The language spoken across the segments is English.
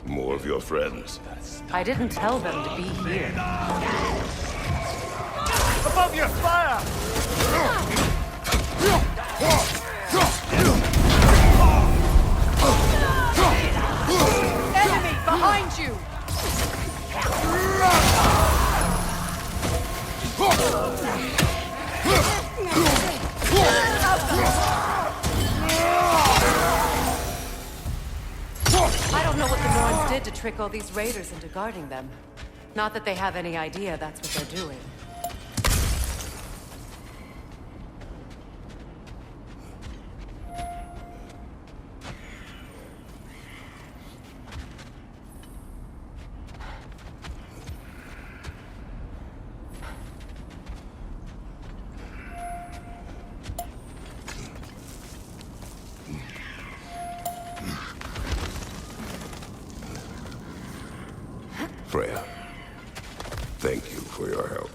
More of your friends. I didn't tell them to be here. Above your fire! Enemy behind you! I don't know what the Norns did to trick all these raiders into guarding them. Not that they have any idea that's what they're doing. Freya, thank you for your help.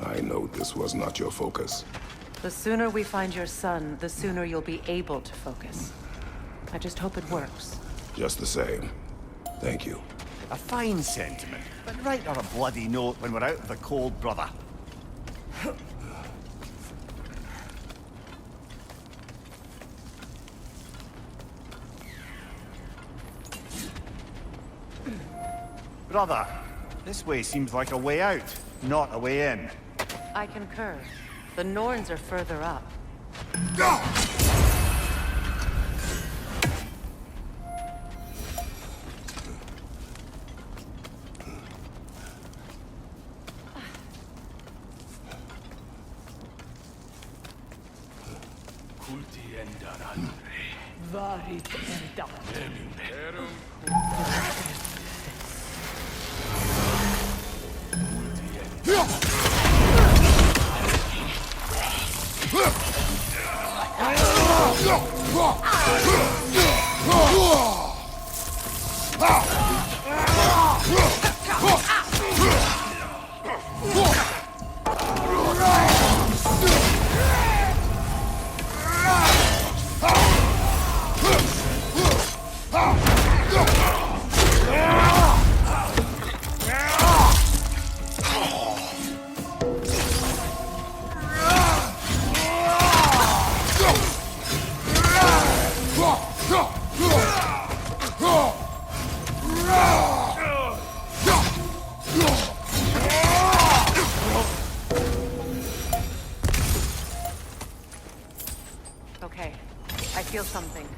I know this was not your focus. The sooner we find your son, the sooner you'll be able to focus. I just hope it works. Just the same, thank you. A fine sentiment, but write her a bloody note when we're out of the cold, brother. Brother, this way seems like a way out, not a way in. I concur. The Norns are further up. Okay, I feel something.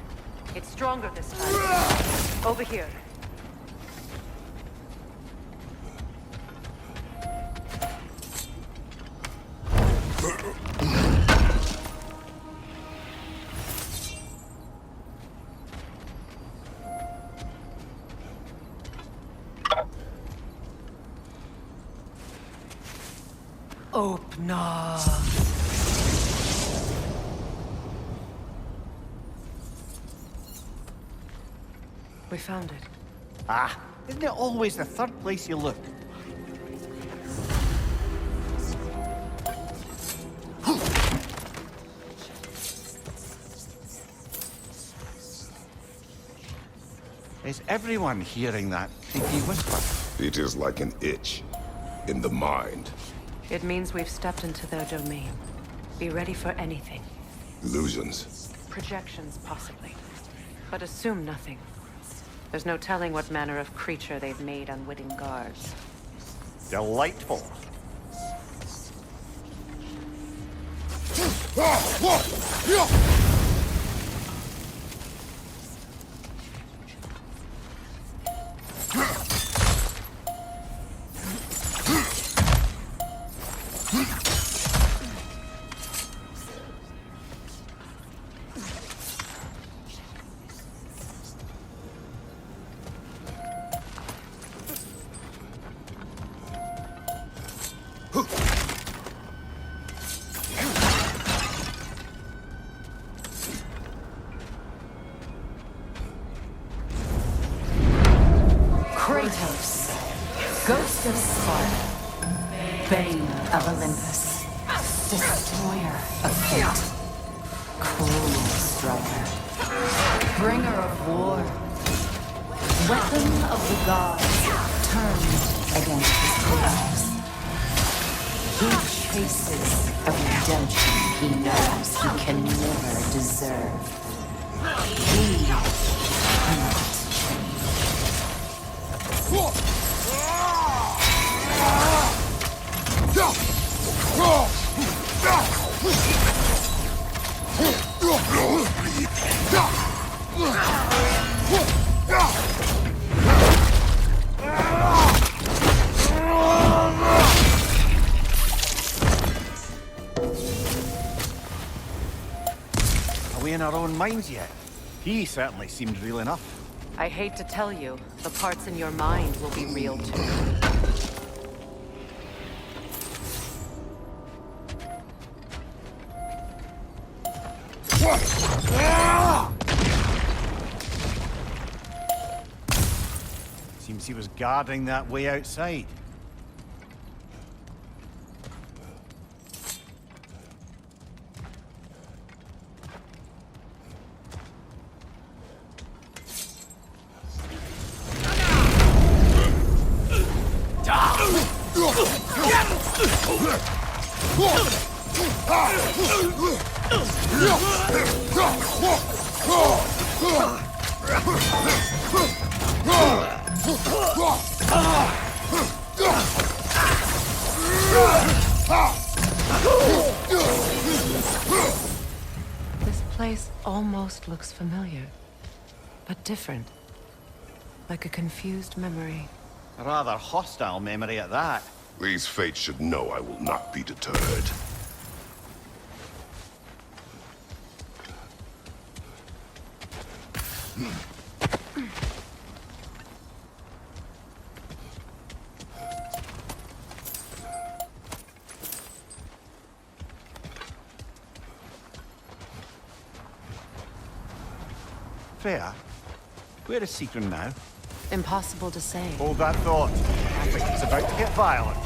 It's stronger this time. Over here. Opener. We found it. Ah, isn't it always the third place you look? Is everyone hearing that creepy whisper? It is like an itch in the mind. It means we've stepped into their domain. Be ready for anything. Illusions. Projections, possibly. But assume nothing. There's no telling what manner of creature they've made unwitting guards. Delightful. KRATOS, Ghost of Sparta, Bane of Olympus, Destroyer of fate. Cruel striker. Bringer of war. Weapon of the gods turned against his foes. He chases a redemption he knows he can never deserve. He cannot Are we in our own minds yet? He certainly seemed real enough. I hate to tell you, the parts in your mind will be real too. Seems he was guarding that way outside. This place almost looks familiar, but different. Like a confused memory. A rather hostile memory at that. These fates should know I will not be deterred. Fair. Where is Seekron now? Impossible to say. Hold that thought. I think it's about to get violent.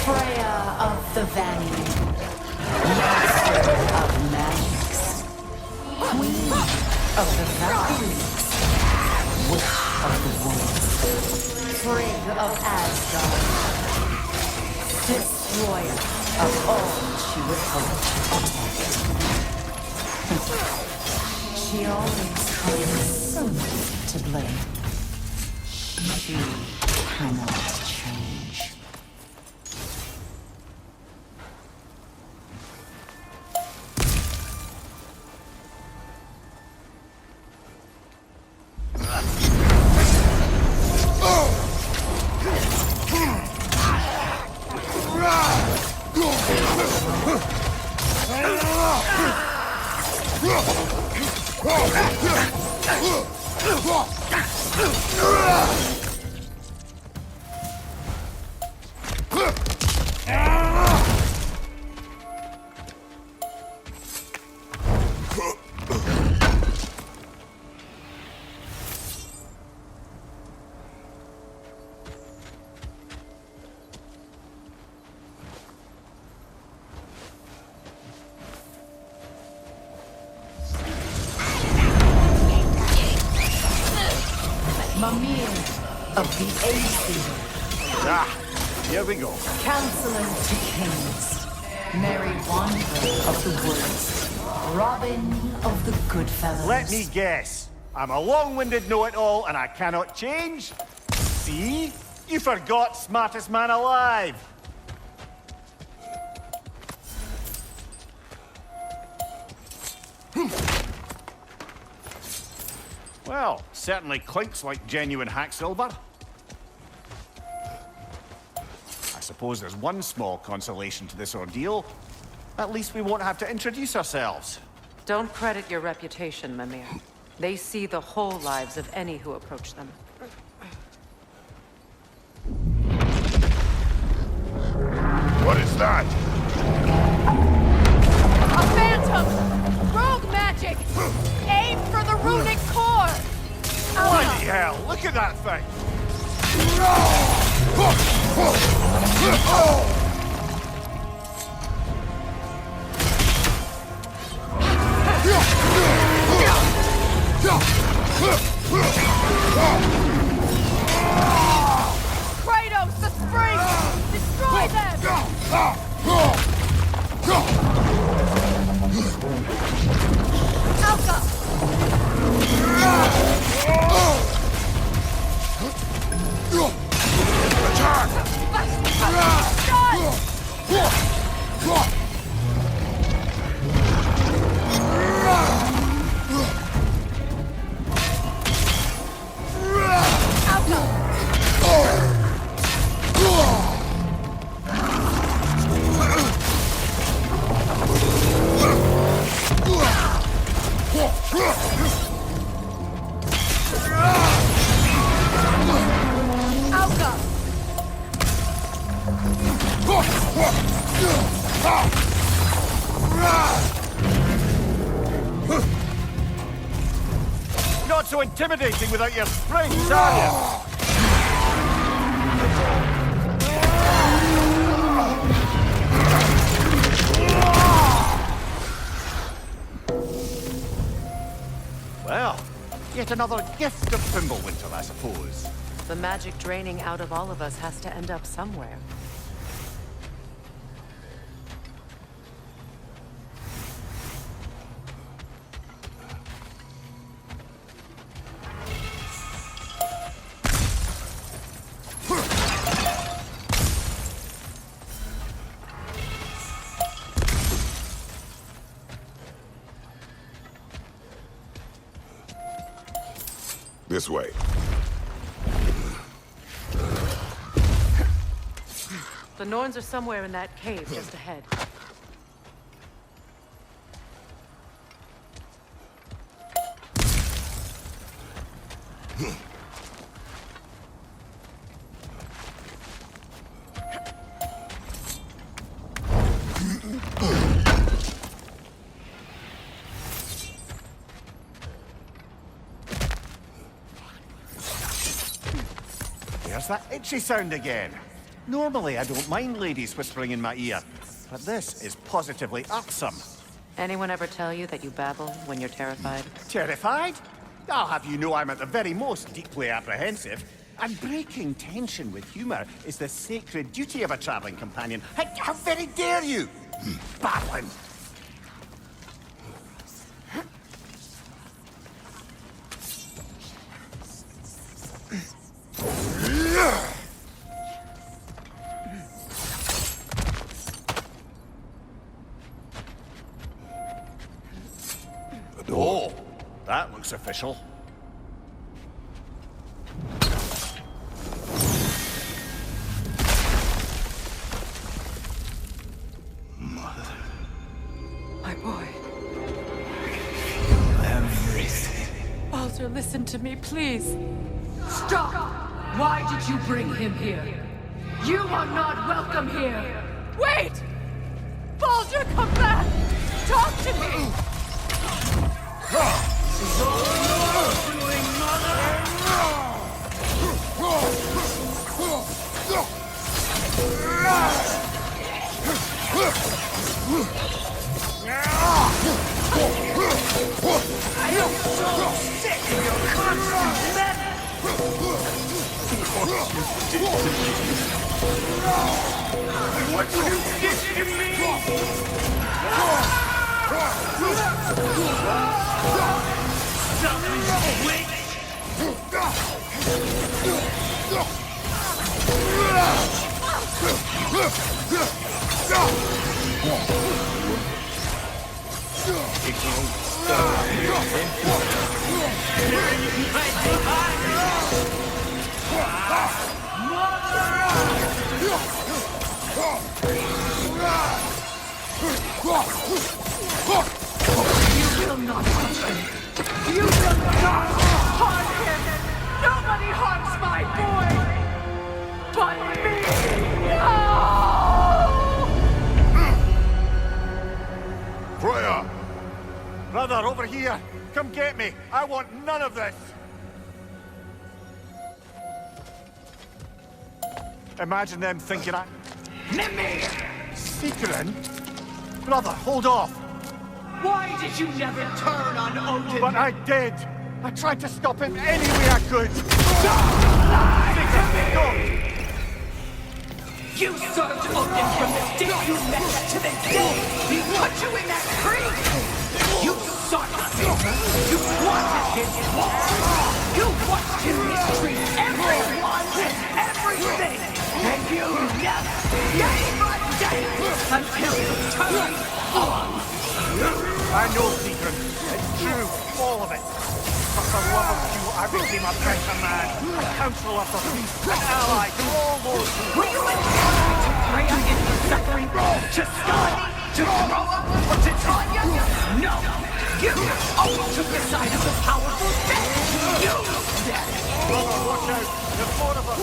Freya of the Vanning, Master of Magics, Queen of the Valkyries, Witch of the Woods, Frigg of Asgard, Destroyer of all she would hope to protect. She always finds someone to blame. She cannot change. Mimir of the Aesir, Ah, here we go. Counselor to Kings, Merry Wanderer of the Woods, Robin of the Goodfellows. Let me guess. I'm a long-winded know-it-all and I cannot change? See? You forgot smartest man alive. Well, certainly clinks like genuine hacksilver. I suppose there's one small consolation to this ordeal. At least we won't have to introduce ourselves. Don't credit your reputation, Mimir. They see the whole lives of any who approach them. What is that? A phantom! Rogue magic! Aim for the runic core! Bloody hell, look at that thing! Not so intimidating without your springs, are you? Well, yet another gift of Fimbulwinter, I suppose. The magic draining out of all of us has to end up somewhere. This way. The Norns are somewhere in that cave just ahead. There's that itchy sound again. Normally, I don't mind ladies whispering in my ear, but this is positively irksome. Anyone ever tell you that you babble when you're terrified? Terrified? I'll have you know I'm at the very most deeply apprehensive. And breaking tension with humor is the sacred duty of a traveling companion. How very dare you? Babbling. Oh, that looks official. My boy. Baldur, listen to me, please. Stop! Why did you bring him here? You are not welcome here! Wait! Baldur, come back! Talk to me! I am so sick of your constant madness! What you did to me! Something's wait! It won't stop. You will not touch him! You will not harm him! Nobody harms my boy! But me! No! Freya! Brother, over here! Come get me! I want none of this! Imagine them thinking I... Mimir! Secret? Brother, hold off! Why did you never turn on Odin? But I did! I tried to stop him any way I could! Don't lie Secret, to me! go! You served Odin from the day you met to the day he put you in that tree! You sought favor! You wanted his wall! You watched him mistreat everyone and everything! And you never gave a damn until you turned on! I know, Secret. It's true, all of it. For the love of you, I became a better man, a counselor for peace, an ally to all those who... Were you inspired to Freya in her suffering? To Skadi? To Groa? Or to Tanya? No! You always took the side of the powerful dead! You said it! Brother, watch out! There's more of us!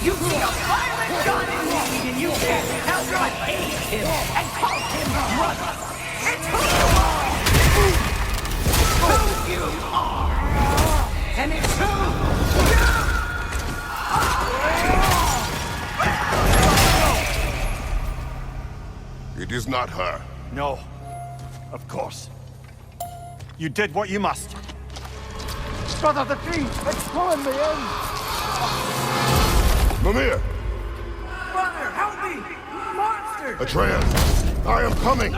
You see a violent god in need and you can't help but hate him and call him brother! It's who you are! Who you are! And it's who you are! It is not her. No. Of course. You did what you must. Brother, the tree! It's pulling me in! Mimir! Brother, help me! Monster! Atreus! I am coming!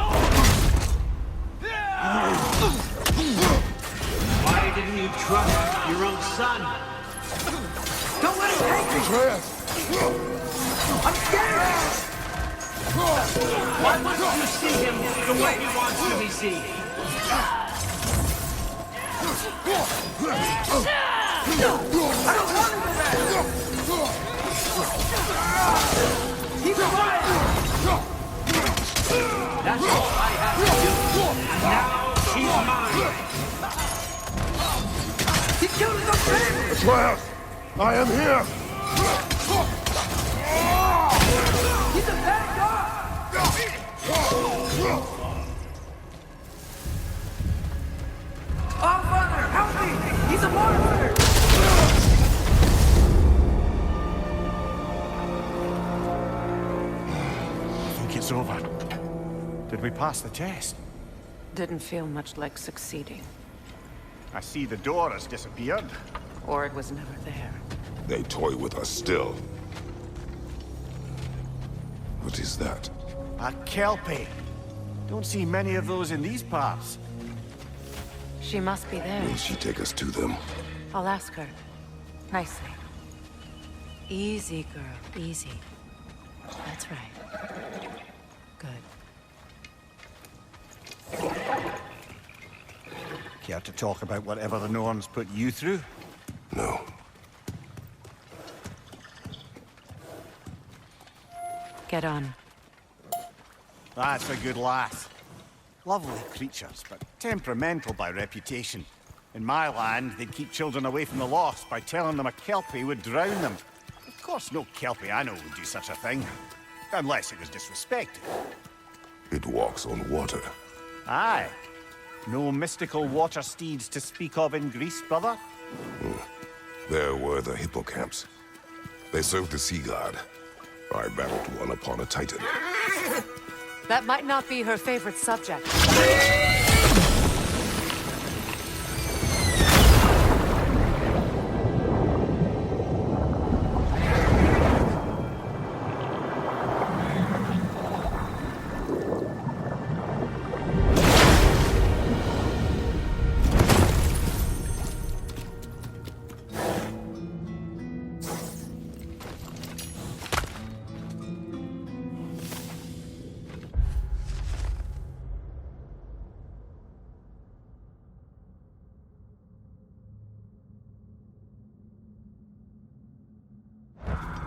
Why didn't you trust your own son? Don't let him take me! Atreus! I'm scared! Why must you see him the way he wants to be seen? He's alive! That's all I have to do. And now she's mine. He killed his own friend! Atreus! I am here! He's a bad guy! Oh, Father, help me! He's a monster! I think it's over. Did we pass the test? Didn't feel much like succeeding. I see the door has disappeared. Or it was never there. They toy with us still. What is that? A Kelpie. Don't see many of those in these parts. She must be there. Will she take us to them? I'll ask her. Nicely. Easy, girl. Easy. That's right. Good. Care to talk about whatever the Norns put you through? No. Get on. That's a good lass. Lovely creatures, but temperamental by reputation. In my land, they'd keep children away from the lost by telling them a Kelpie would drown them. Of course, no Kelpie I know would do such a thing. Unless it was disrespected. It walks on water. Aye. No mystical water steeds to speak of in Greece, brother? There were the hippocamps. They served the sea god. I battled one upon a titan. That might not be her favorite subject.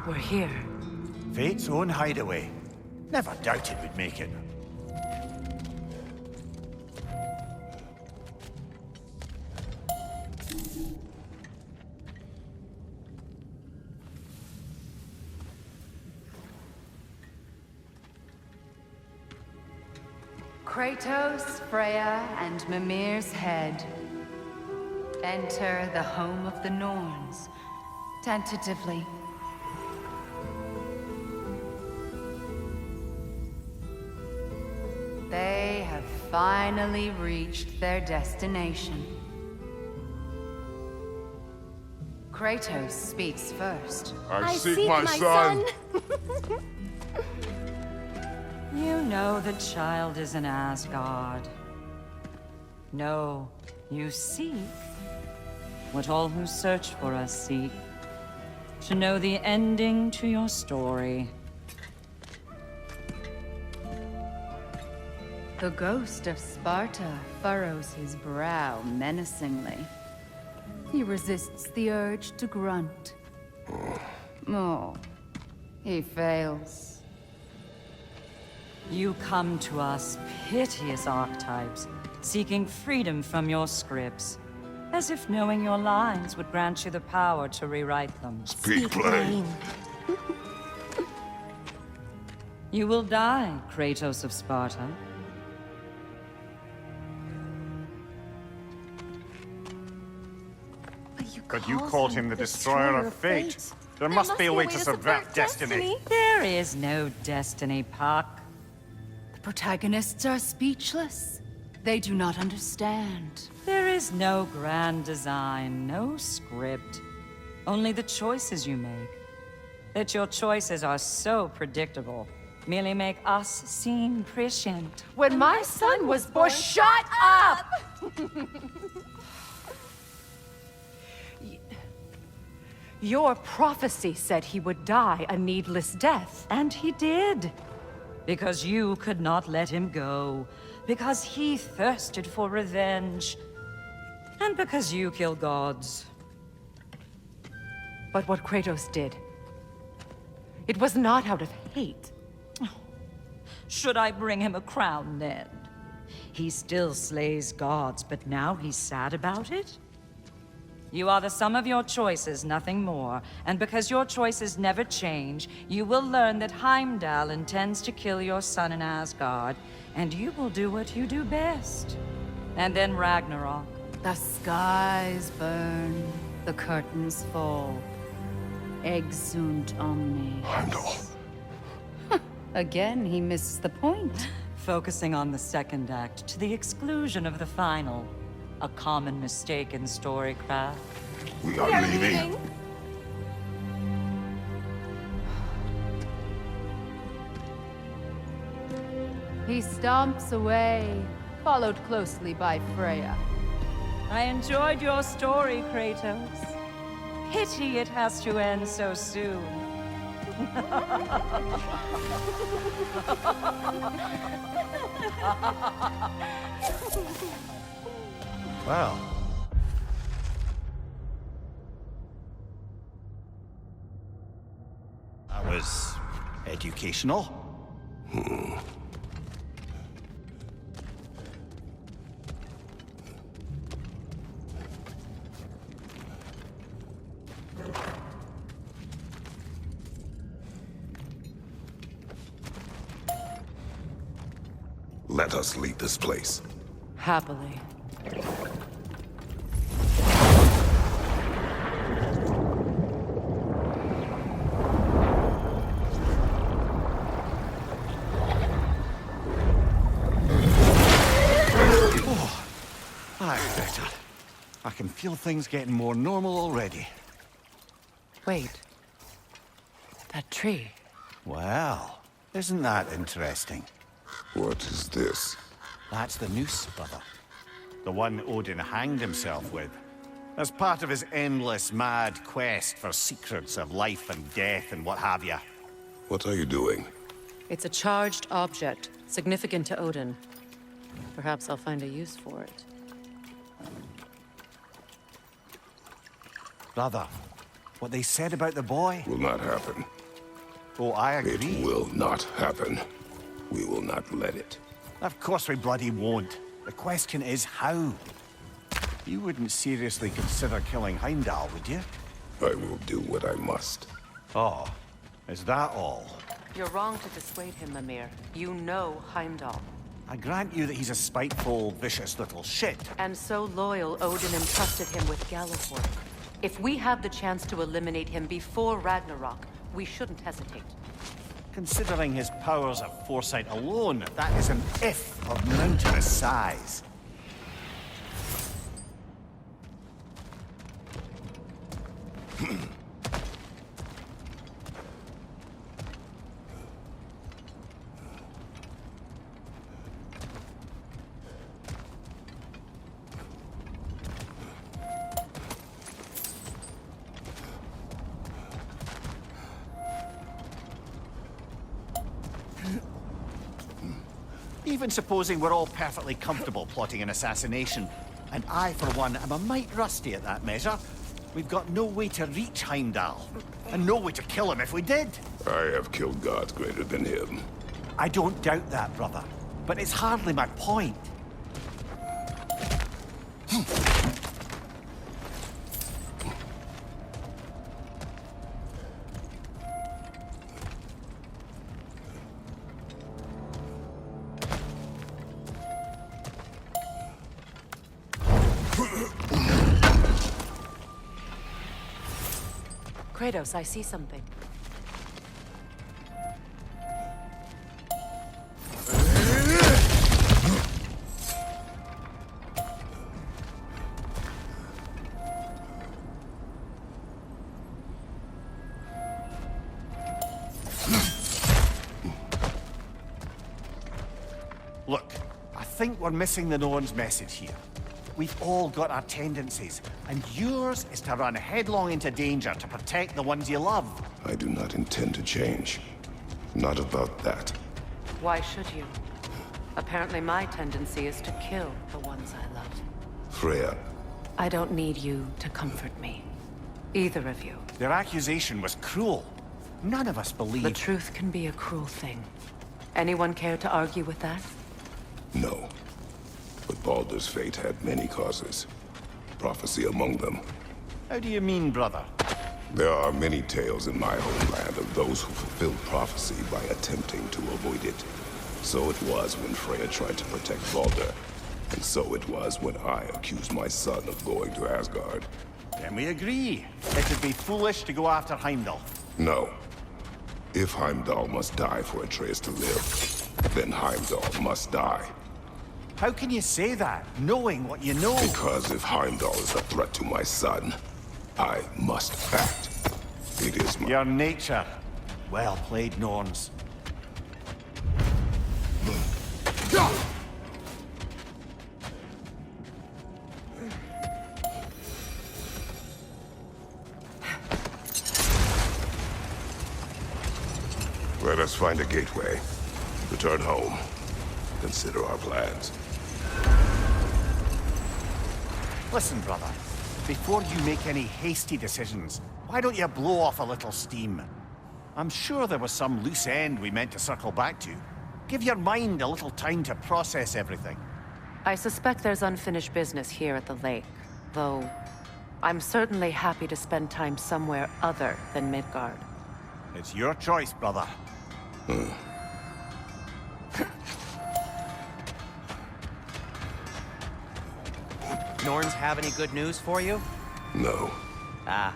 We're here. Fate's own hideaway. Never doubted we'd make it. Kratos, Freya, and Mimir's head. Enter the home of the Norns. Tentatively. They have finally reached their destination. Kratos speaks first. I seek my son. You know the child is in Asgard. No, you seek what all who search for us seek. To know the ending to your story. The ghost of Sparta furrows his brow menacingly. He resists the urge to grunt. Oh, he fails. You come to us, piteous archetypes, seeking freedom from your scripts. As if knowing your lines would grant you the power to rewrite them. Speak plain. You will die, Kratos of Sparta. But you called him the Destroyer of Fate. There must be a way to subvert destiny. There is no destiny, Puck. The protagonists are speechless. They do not understand. There is no grand design, no script. Only the choices you make. That your choices are so predictable merely make us seem prescient. When my son was born, shut up! Your prophecy said he would die a needless death. And he did. Because you could not let him go. Because he thirsted for revenge. And because you kill gods. But what Kratos did, it was not out of hate. Should I bring him a crown then? He still slays gods, but now he's sad about it? You are the sum of your choices, nothing more. And because your choices never change, you will learn that Heimdall intends to kill your son in Asgard, and you will do what you do best. And then Ragnarok. The skies burn, the curtains fall. Exunt omnes. Heimdall. Again, he misses the point. Focusing on the second act to the exclusion of the final. A common mistake in storycraft. We are leaving. He stomps away, followed closely by Freya. I enjoyed your story, Kratos. Pity it has to end so soon. Well. That was educational. Let us leave this place. Happily. Better. I can feel things getting more normal already. Wait. That tree. Well, isn't that interesting? What is this? That's the noose, brother. The one Odin hanged himself with. As part of his endless, mad quest for secrets of life and death and what have you. What are you doing? It's a charged object, significant to Odin. Perhaps I'll find a use for it. Brother, what they said about the boy? Will not happen. Oh, I agree. It will not happen. We will not let it. Of course we bloody won't. The question is how. You wouldn't seriously consider killing Heimdall, would you? I will do what I must. Oh, is that all? You're wrong to dissuade him, Mimir. You know Heimdall. I grant you that he's a spiteful, vicious little shit. And so loyal, Odin entrusted him with Galliford. If we have the chance to eliminate him before Ragnarok, we shouldn't hesitate. Considering his powers of foresight alone, that is an if of mountainous size. Even supposing we're all perfectly comfortable plotting an assassination, and I, for one, am a mite rusty at that measure, we've got no way to reach Heimdall, and no way to kill him if we did. I have killed gods greater than him. I don't doubt that, brother, but it's hardly my point. Kratos, I see something. Look, I think we're missing the Norn's message here. We've all got our tendencies, and yours is to run headlong into danger to protect the ones you love. I do not intend to change. Not about that. Why should you? Apparently my tendency is to kill the ones I love. Freya, I don't need you to comfort me. Either of you. Their accusation was cruel. None of us The believe... truth can be a cruel thing. Anyone care to argue with that? no. But Baldur's fate had many causes. Prophecy among them. How do you mean, brother? There are many tales in my homeland of those who fulfilled prophecy by attempting to avoid it. So it was when Freya tried to protect Baldur. And so it was when I accused my son of going to Asgard. Then we agree. It would be foolish to go after Heimdall. No. If Heimdall must die for Atreus to live, then Heimdall must die. How can you say that, knowing what you know? Because if Heimdall is a threat to my son, I must act. It is my... Your nature. Well played, Norns. Let us find a gateway. Return home. Consider our plans. Listen, brother. Before you make any hasty decisions, why don't you blow off a little steam? I'm sure there was some loose end we meant to circle back to. Give your mind a little time to process everything. I suspect there's unfinished business here at the lake, though I'm certainly happy to spend time somewhere other than Midgard. It's your choice, brother. Norns have any good news for you? No. Ah,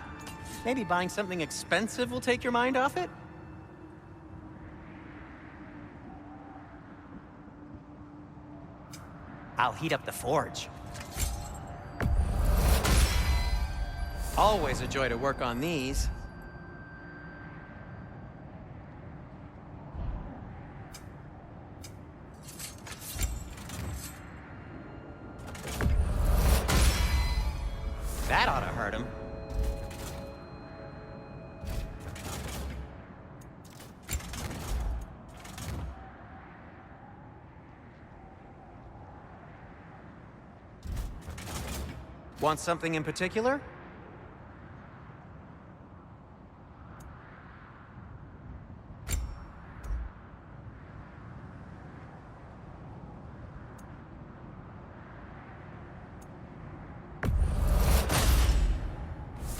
maybe buying something expensive will take your mind off it? I'll heat up the forge. Always a joy to work on these. That ought to hurt him. Want something in particular?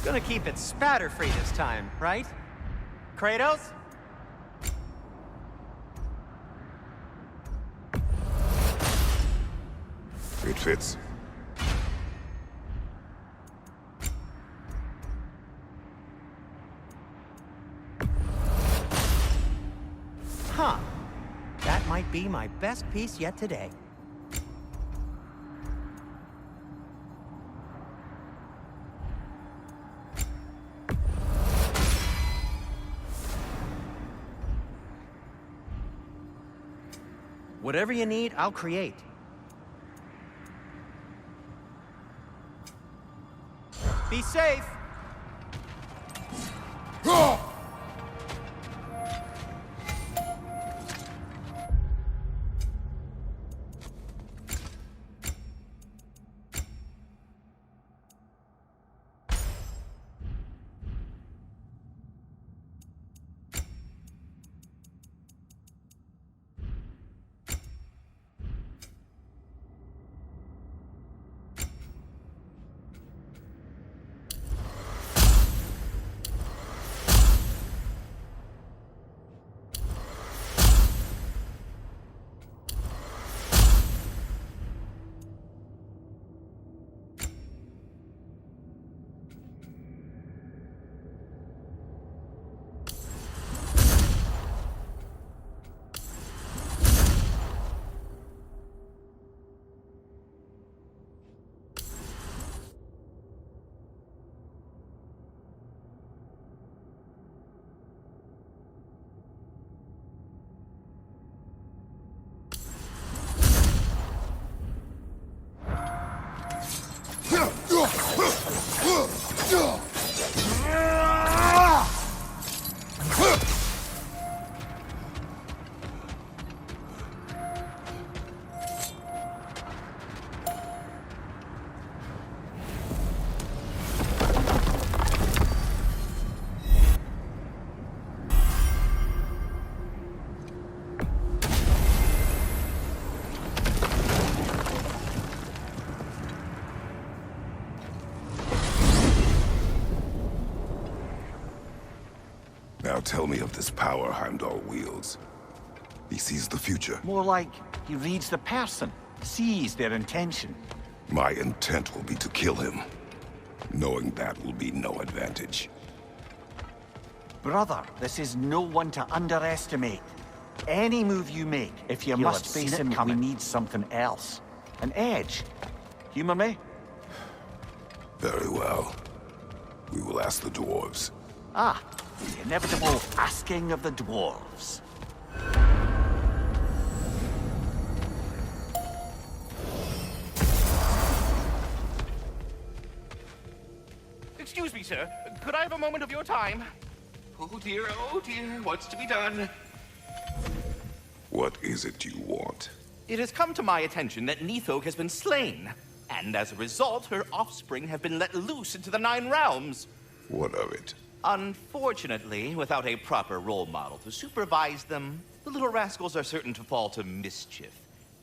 Gonna keep it spatter-free this time, right? Kratos? It fits. Huh. That might be my best piece yet today. Whatever you need, I'll create. Be safe! Now tell me of this power Heimdall wields. He sees the future. More like he reads the person, sees their intention. My intent will be to kill him. Knowing that will be no advantage. Brother, this is no one to underestimate. Any move you make, if you must face him, we need something else. An edge. Humor me? Very well. We will ask the dwarves. Ah, the inevitable asking of the dwarves. Excuse me, sir. Could I have a moment of your time? Oh dear, what's to be done? What is it you want? It has come to my attention that Nithog has been slain, and as a result, her offspring have been let loose into the Nine Realms. What of it? Unfortunately, without a proper role model to supervise them, the little rascals are certain to fall to mischief.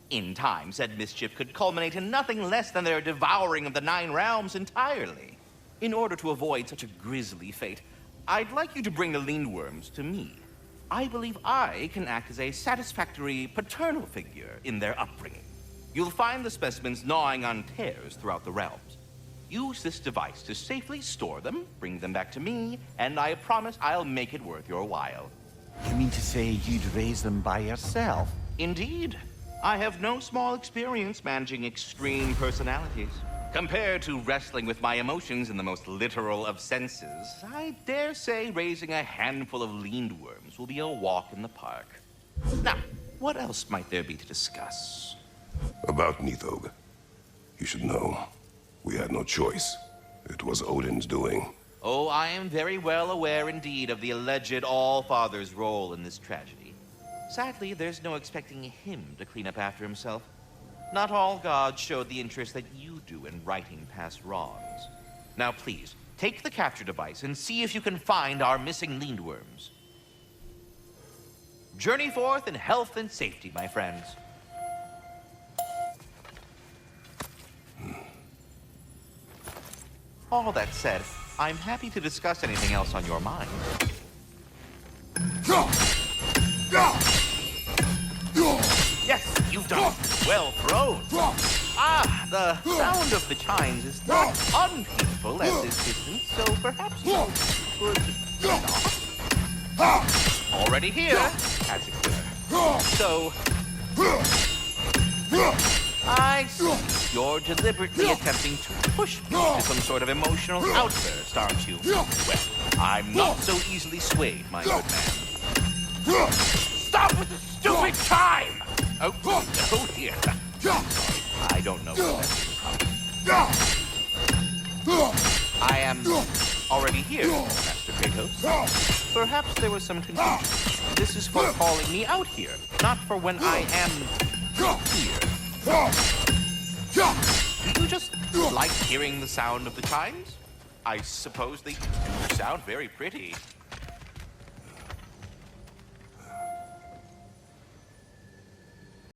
In time, said mischief could culminate in nothing less than their devouring of the Nine Realms entirely. In order to avoid such a grisly fate, I'd like you to bring the Lindworms to me. I believe I can act as a satisfactory paternal figure in their upbringing. You'll find the specimens gnawing on tears throughout the realms. Use this device to safely store them, bring them back to me, and I promise I'll make it worth your while. You mean to say you'd raise them by yourself? Indeed. I have no small experience managing extreme personalities. Compared to wrestling with my emotions in the most literal of senses, I dare say raising a handful of Lindworms will be a walk in the park. Now, what else might there be to discuss? About Nithog. You should know. We had no choice. It was Odin's doing. Oh, I am very well aware indeed of the alleged All-Father's role in this tragedy. Sadly, there's no expecting him to clean up after himself. Not all gods showed the interest that you do in righting past wrongs. Now please, take the capture device and see if you can find our missing Lindworms. Journey forth in health and safety, my friends. All that said, I'm happy to discuss anything else on your mind. Yes, you've done it. Well thrown. Ah, the sound of the chimes is not unpeaceful at this distance, so perhaps you could not. Already here, as it were. So, I see you're deliberately attempting to push me to some sort of emotional outburst, aren't you? Well, I'm not so easily swayed, my good man. Stop with the stupid chime! Oh dear. Sorry, I don't know what that's from. I am already here, Master Kratos. Perhaps there was some confusion. This is for calling me out here, not for when I am here. Do you just like hearing the sound of the chimes? I suppose they do sound very pretty.